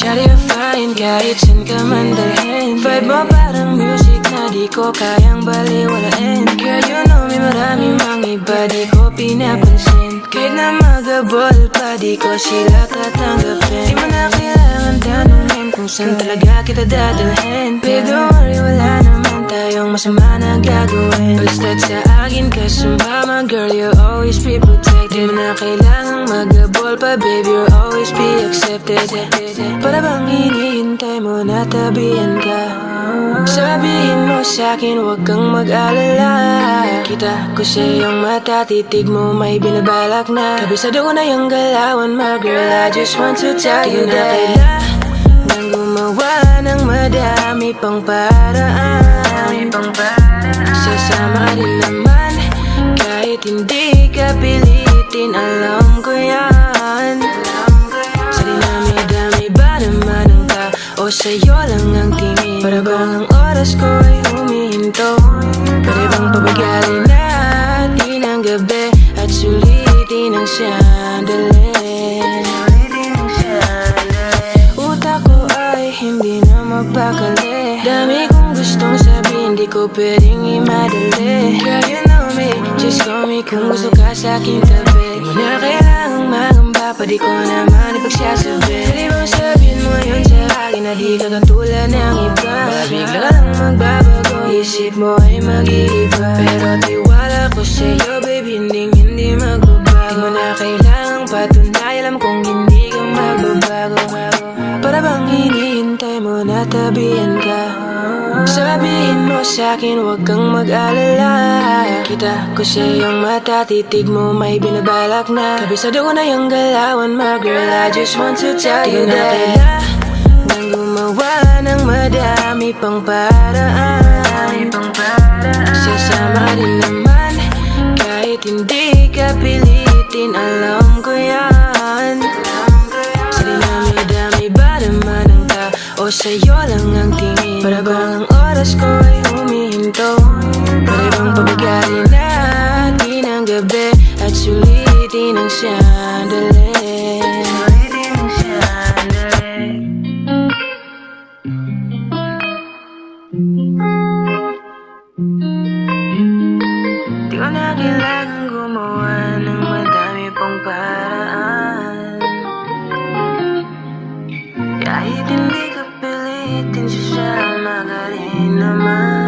Shawty you're fine, kahit saan ka man dalhin. Vibe mo parang music na di ko kayang baliwalain. Girl, you know me, maraming mga iba di ko pinapansin. Kahit na magabol pa, di ko sila tatanggapin. Di mo na kailangan tanungin kung saan talaga kita dadalhin. Babe, don't worry, wala naman tayong masama na gagawin. Basta't sa akin ka sumama, girl, you'll always be protected. Di mo na kailangang magabol pa, babe, you'll always be accepted. Para bang hinihintay mo na tabihan ka? Sabihin mo sa'kin, huwag kang mag-alala. Kita ko sa iyong mata, titig mo may binabalak na. Kabisado ko na yung galawan mo, girl, I just want to tell you that kailangan gumawa ng madami pang paraan. Sasama ka rin naman, kahit hindi ka pilitin, alam ko yan. Sa dinami-dami ba naman ang tao, sa'yo lang ang tingin. Para bang ang oras ko ay humihinto? Pwede bang pabagalin natin ang gabi at sulitin ang sandali? Utak ko ay hindi na mapakali. Dami kong gustong sabihin, di ko pwedeng imadali. Girl, you know me, just call me kung gusto ka sa'king tabi. Di mo na kailangang magamba pa, di ko naman ipagsasabi. Pwede bang sabihin mo yun sa akin na di ka katulad ng iba? Bigla ka lang magbabago, isip mo ay mag-iiba. Pero tiwala ko sa'yo, baby, hindi magbabago. Di mo na kailangang patunay, alam kong hindi ka magbabago. Para bang hinihintay mo na tabihan ka? Sabihin mo sa'kin, huwag kang mag-alala. Kita ko sa iyong mata, titig mo may binabalak na. Kabisado ko na yung galawan mo, girl, I just want to tell you that kailangan gumawa ng madami pang paraan. Sasama ka rin naman, kahit hindi ka pilitin, alam ko yan. Sa dinami-dami ba naman ang tao, sa'yo lang ang tingin. Para bang ang oras ko ay humihinto? Pwede bang pabagalin natin ang gabi at sulitin ang sandali? Di ko na kailangan gumawa ng madami pang paraan. Kahit hindi ka pilitin, sasama ka rin naman.